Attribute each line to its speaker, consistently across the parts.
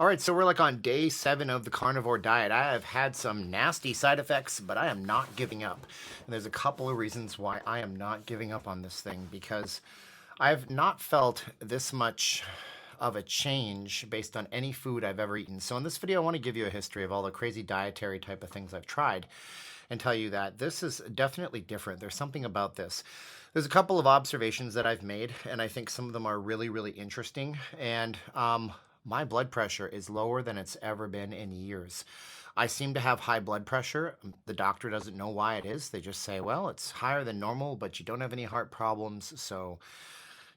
Speaker 1: All right, so we're like on day 7 of the carnivore diet. I have had some nasty side effects, but I am not giving up. And there's a couple of reasons why I am not giving up on this thing because I've not felt this much of a change based on any food I've ever eaten. So in this video, I want to give you a history of all the crazy dietary type of things I've tried and tell you that this is definitely different. There's something about this. There's a couple of observations that I've made, and I think some of them are really, really interesting. And my blood pressure is lower than it's ever been in years. I seem to have high blood pressure. The doctor doesn't know why it is. They just say, well, it's higher than normal, but you don't have any heart problems. So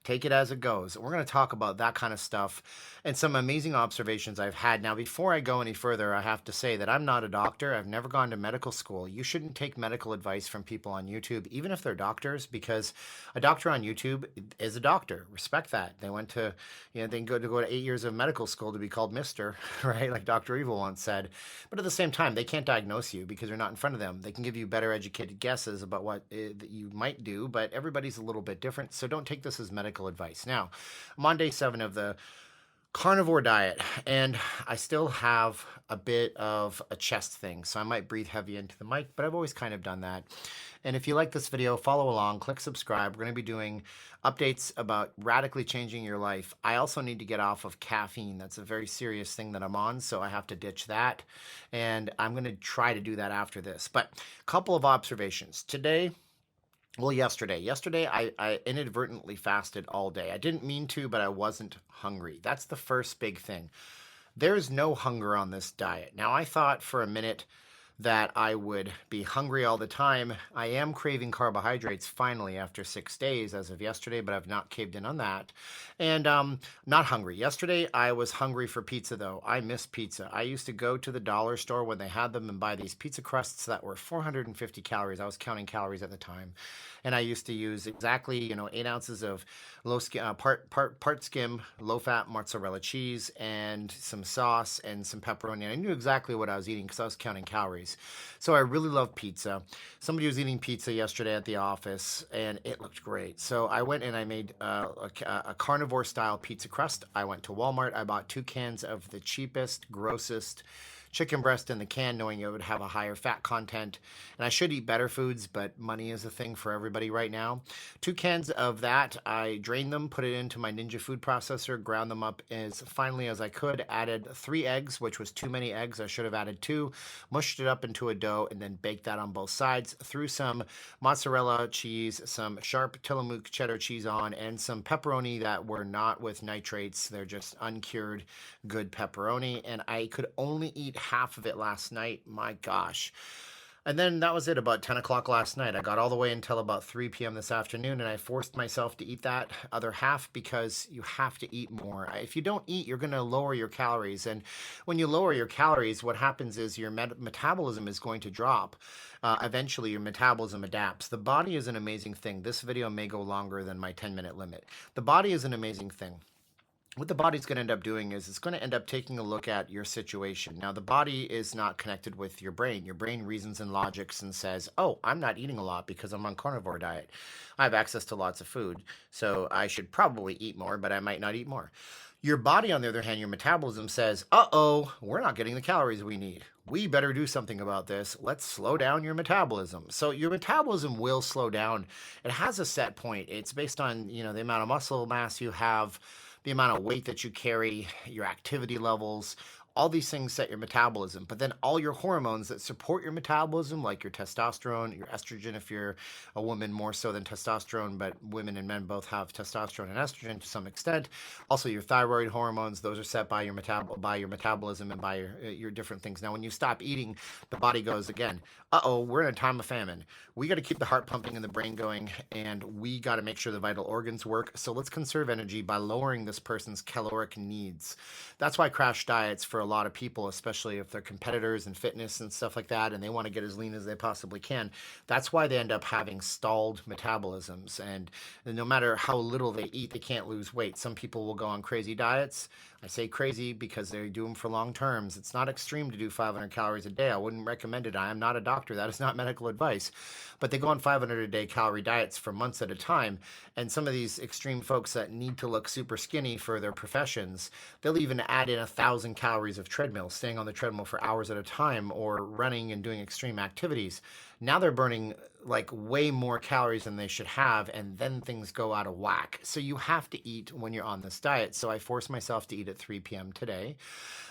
Speaker 1: take it as it goes. We're going to talk about that kind of stuff and some amazing observations I've had. Now, before I go any further, I have to say that I'm not a doctor. I've never gone to medical school. You shouldn't take medical advice from people on YouTube, even if they're doctors, because a doctor on YouTube is a doctor. Respect that. They went to, they go to 8 years of medical school to be called Mister, right? Like Dr. Evil once said. But at the same time, they can't diagnose you because you're not in front of them. They can give you better educated guesses about what that you might do, but everybody's a little bit different. So don't take this as medical advice. Now, I'm on day 7 of the carnivore diet, and I still have a bit of a chest thing, so I might breathe heavy into the mic, but I've always kind of done that. And if you like this video, follow along, click subscribe. We're going to be doing updates about radically changing your life. I also need to get off of caffeine. That's a very serious thing that I'm on, so I have to ditch that. And I'm going to try to do that after this. But a couple of observations. Yesterday, I inadvertently fasted all day. I didn't mean to, but I wasn't hungry. That's the first big thing. There's no hunger on this diet. Now, I thought for a minute that I would be hungry all the time. I am craving carbohydrates finally after 6 days as of yesterday, but I've not caved in on that. And not hungry. Yesterday, I was hungry for pizza, though. I miss pizza. I used to go to the dollar store when they had them and buy these pizza crusts that were 450 calories. I was counting calories at the time. And I used to use exactly, 8 ounces of part skim, low-fat mozzarella cheese and some sauce and some pepperoni. And I knew exactly what I was eating because I was counting calories. So I really love pizza. Somebody was eating pizza yesterday at the office, and it looked great. So I went and I made a carnivore-style pizza crust. I went to Walmart. I bought 2 cans of the cheapest, grossest chicken breast in the can, knowing it would have a higher fat content. And I should eat better foods, but money is a thing for everybody right now. 2 cans of that, I drained them, put it into my Ninja food processor, ground them up as finely as I could, added 3 eggs, which was too many eggs. I should have added 2, mushed it up into a dough, and then baked that on both sides. Threw some mozzarella cheese, some sharp Tillamook cheddar cheese on, and some pepperoni that were not with nitrates. They're just uncured, good pepperoni. And I could only eat half of it last night. My gosh. And then that was it, about 10 o'clock last night. I got all the way until about 3 p.m. this afternoon, and I forced myself to eat that other half because you have to eat more. If you don't eat, you're going to lower your calories. And when you lower your calories, what happens is your metabolism is going to drop. Eventually, your metabolism adapts. The body is an amazing thing. This video may go longer than my 10-minute limit. The body is an amazing thing. What the body's going to end up doing is it's going to end up taking a look at your situation. Now, the body is not connected with your brain. Your brain reasons and logics and says, oh, I'm not eating a lot because I'm on carnivore diet. I have access to lots of food, so I should probably eat more, but I might not eat more. Your body, on the other hand, your metabolism says, uh-oh, we're not getting the calories we need. We better do something about this. Let's slow down your metabolism. So your metabolism will slow down. It has a set point. It's based on, the amount of muscle mass you have, the amount of weight that you carry, your activity levels. All these things set your metabolism, but then all your hormones that support your metabolism, like your testosterone, your estrogen, if you're a woman more so than testosterone, but women and men both have testosterone and estrogen to some extent. Also, your thyroid hormones, those are set by your metabolism and by your different things. Now, when you stop eating, the body goes again, uh-oh, we're in a time of famine. We got to keep the heart pumping and the brain going, and we got to make sure the vital organs work. So let's conserve energy by lowering this person's caloric needs. That's why crash diets for a lot of people, especially if they're competitors in fitness and stuff like that, and they want to get as lean as they possibly can. That's why they end up having stalled metabolisms. And no matter how little they eat, they can't lose weight. Some people will go on crazy diets. I say crazy because they do them for long terms. It's not extreme to do 500 calories a day. I wouldn't recommend it. I am not a doctor. That is not medical advice. But they go on 500 a day calorie diets for months at a time. And some of these extreme folks that need to look super skinny for their professions, they'll even add in 1,000 calories of treadmill, staying on the treadmill for hours at a time or running and doing extreme activities. Now they're burning like way more calories than they should have, and then things go out of whack. So you have to eat when you're on this diet. So I force myself to eat at 3 p.m. today.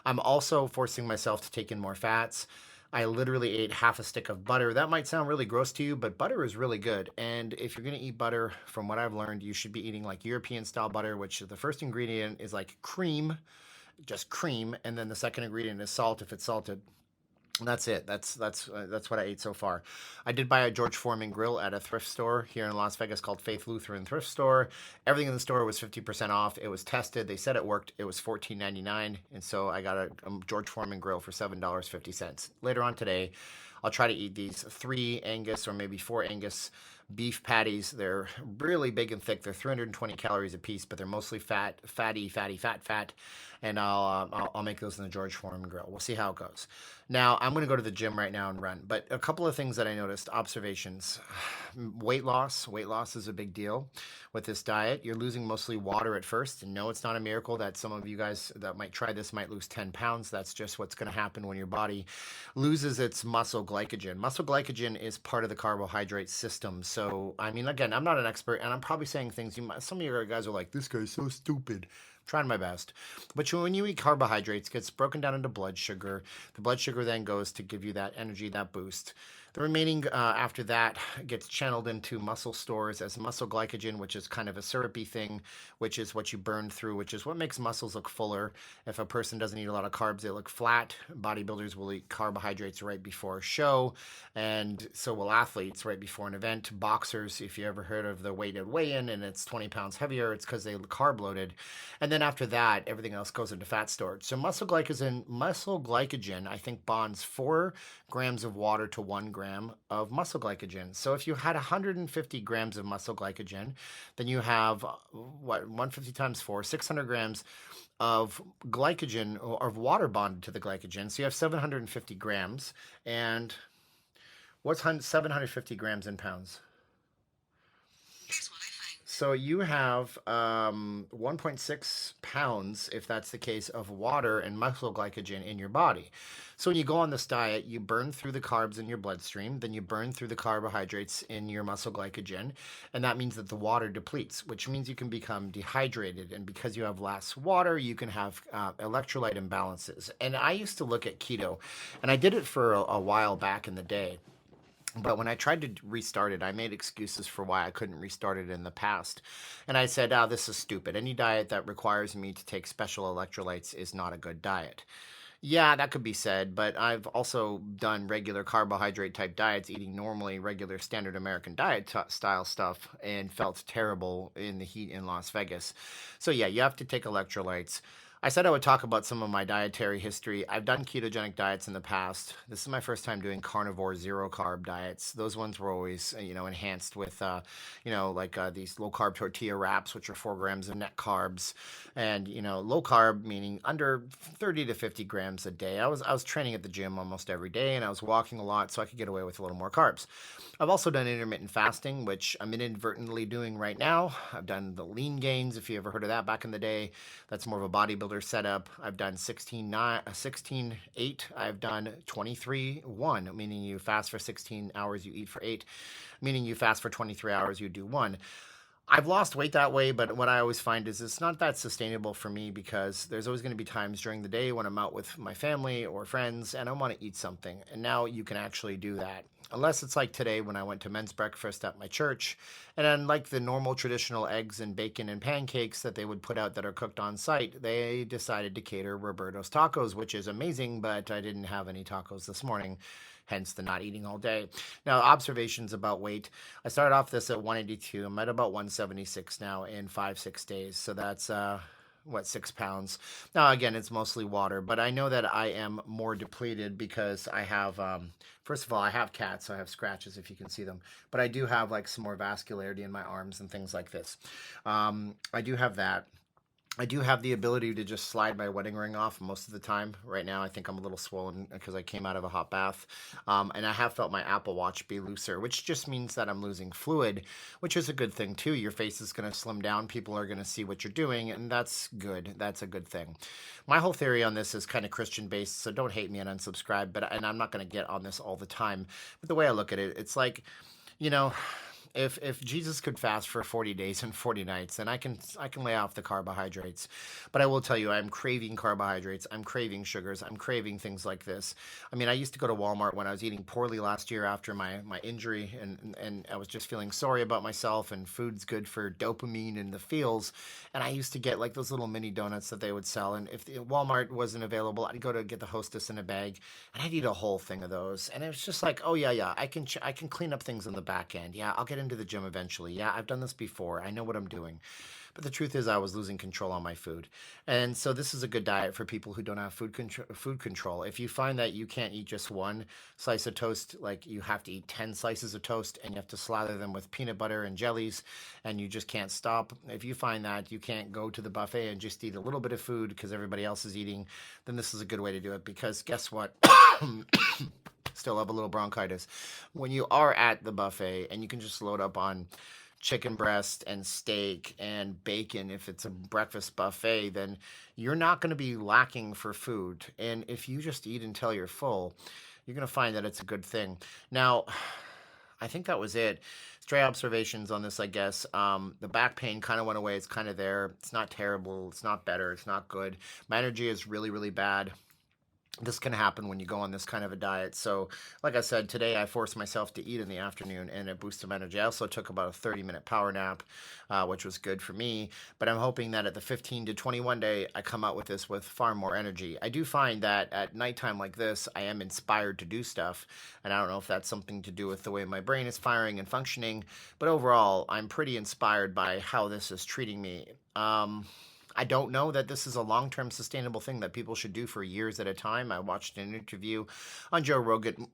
Speaker 1: I'm also forcing myself to take in more fats. I literally ate half a stick of butter. That might sound really gross to you, but butter is really good. And if you're going to eat butter, from what I've learned, you should be eating like European style butter, which the first ingredient is like cream, just cream, and then the second ingredient is salt if it's salted. That's it. That's what I ate so far. I did buy a George Foreman grill at a thrift store here in Las Vegas called Faith Lutheran Thrift Store. Everything in the store was 50% off. It was tested. They said it worked. It was $14.99, and so I got a George Foreman grill for $7.50. Later on today, I'll try to eat these 3 Angus or maybe 4 Angus beef patties. They're really big and thick. They're 320 calories a piece, but they're mostly fat. And I'll make those in the George Foreman grill. We'll see how it goes. Now I'm going to go to the gym right now and run. But a couple of things that I noticed, observations. Weight loss. Weight loss is a big deal with this diet. You're losing mostly water at first. And no, it's not a miracle that some of you guys that might try this might lose 10 pounds. That's just what's going to happen when your body loses its muscle glycogen. Muscle glycogen is part of the carbohydrate system. So, I mean, again, I'm not an expert, and I'm probably saying things some of you guys are like, this guy's so stupid. Trying my best. But when you eat carbohydrates, it gets broken down into blood sugar. The blood sugar then goes to give you that energy, that boost. The remaining after that gets channeled into muscle stores as muscle glycogen, which is kind of a syrupy thing, which is what you burn through, which is what makes muscles look fuller. If a person doesn't eat a lot of carbs, they look flat. Bodybuilders will eat carbohydrates right before a show, and so will athletes right before an event. Boxers, if you ever heard of the weighted weigh-in and it's 20 pounds heavier, it's because they carb loaded. And then after that, everything else goes into fat storage. So muscle glycogen, I think bonds 4 grams of water to 1 gram of muscle glycogen. So if you had 150 grams of muscle glycogen, then you have what, 150 times 4, 600 grams of glycogen or of water bonded to the glycogen. So you have 750 grams. And what's 750 grams in pounds? So you have 1.6 pounds, if that's the case, of water and muscle glycogen in your body. So when you go on this diet, you burn through the carbs in your bloodstream, then you burn through the carbohydrates in your muscle glycogen, and that means that the water depletes, which means you can become dehydrated. And because you have less water, you can have electrolyte imbalances. And I used to look at keto, and I did it for a while back in the day. But when I tried to restart it, I made excuses for why I couldn't restart it in the past. And I said, this is stupid. Any diet that requires me to take special electrolytes is not a good diet. Yeah, that could be said, but I've also done regular carbohydrate type diets, eating normally regular standard American diet style stuff, and felt terrible in the heat in Las Vegas. So yeah, you have to take electrolytes. I said I would talk about some of my dietary history. I've done ketogenic diets in the past. This is my first time doing carnivore zero carb diets. Those ones were always, enhanced with, these low carb tortilla wraps, which are 4 grams of net carbs, and low carb meaning under 30 to 50 grams a day. I was training at the gym almost every day, and I was walking a lot, so I could get away with a little more carbs. I've also done intermittent fasting, which I'm inadvertently doing right now. I've done the lean gains, if you ever heard of that back in the day. That's more of a bodybuilder setup. I've done 16-8. I've done 23-1, meaning you fast for 16 hours, you eat for 8, meaning you fast for 23 hours, you do 1. I've lost weight that way, but what I always find is it's not that sustainable for me because there's always going to be times during the day when I'm out with my family or friends and I want to eat something. And now you can actually do that. Unless it's like today when I went to men's breakfast at my church, and unlike the normal traditional eggs and bacon and pancakes that they would put out that are cooked on site, they decided to cater Roberto's tacos, which is amazing, but I didn't have any tacos this morning, hence the not eating all day. Now, observations about weight. I started off this at 182. I'm at about 176 now in 5-6 days. So that's 6 pounds. Now, again, it's mostly water, but I know that I am more depleted because I have, first of all, I have cats, so I have scratches if you can see them, but I do have like some more vascularity in my arms and things like this. I do have that. I do have the ability to just slide my wedding ring off most of the time. Right now, I think I'm a little swollen because I came out of a hot bath. And I have felt my Apple Watch be looser, which just means that I'm losing fluid, which is a good thing too. Your face is going to slim down. People are going to see what you're doing, and that's good. That's a good thing. My whole theory on this is kind of Christian based, so don't hate me and unsubscribe. And I'm not going to get on this all the time. But the way I look at it, it's like, you know, if Jesus could fast for 40 days and 40 nights, then I can lay off the carbohydrates. But I will tell you, I'm craving carbohydrates. I'm craving sugars. I'm craving things like this. I mean, I used to go to Walmart when I was eating poorly last year after my injury, and I was just feeling sorry about myself. And food's good for dopamine and the feels. And I used to get like those little mini donuts that they would sell. And if the Walmart wasn't available, I'd go to get the Hostess in a bag, and I'd eat a whole thing of those. And it was just like, oh yeah, yeah, I can clean up things on the back end. Yeah, I'll get into the gym eventually. Yeah, I've done this before. I know what I'm doing. But the truth is, I was losing control on my food. And so this is a good diet for people who don't have food control. If you find that you can't eat just one slice of toast, like you have to eat 10 slices of toast and you have to slather them with peanut butter and jellies, and you just can't stop. If you find that you can't go to the buffet and just eat a little bit of food because everybody else is eating, then this is a good way to do it, because guess what? Still have a little bronchitis. When you are at the buffet and you can just load up on chicken breast and steak and bacon, if it's a breakfast buffet, then you're not going to be lacking for food. And if you just eat until you're full, you're going to find that it's a good thing. Now, I think that was it. Stray observations on this, I guess. The back pain kind of went away. It's kind of there. It's not terrible. It's not better. It's not good. My energy is really, really bad. This can happen when you go on this kind of a diet. So, like I said, today I forced myself to eat in the afternoon and it boosted my energy. I also took about a 30-minute power nap, which was good for me. But I'm hoping that at the 15 to 21 day, I come out with this with far more energy. I do find that at nighttime like this, I am inspired to do stuff. And I don't know if that's something to do with the way my brain is firing and functioning. But overall, I'm pretty inspired by how this is treating me. I don't know that this is a long term sustainable thing that people should do for years at a time. I watched an interview on Joe Rogan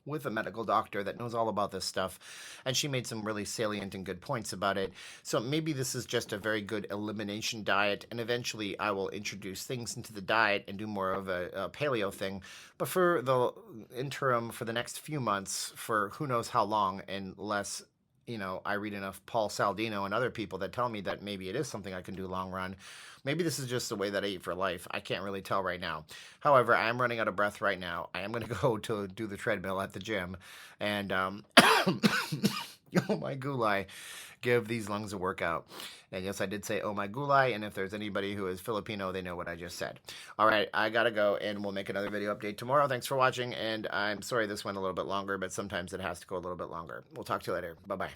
Speaker 1: with a medical doctor that knows all about this stuff, and she made some really salient and good points about it. So maybe this is just a very good elimination diet, and eventually I will introduce things into the diet and do more of a paleo thing. But for the interim, for the next few months, for who knows how long, unless I read enough Paul Saldino and other people that tell me that maybe it is something I can do long run. Maybe this is just the way that I eat for life. I can't really tell right now. However, I am running out of breath right now. I am going to go to do the treadmill at the gym, and oh my gulai, give these lungs a workout. And yes, I did say oh my gulai, and if there's anybody who is Filipino, they know what I just said. All right, I gotta go, and we'll make another video update tomorrow. Thanks for watching, and I'm sorry this went a little bit longer, but sometimes it has to go a little bit longer. We'll talk to you later. Bye-bye.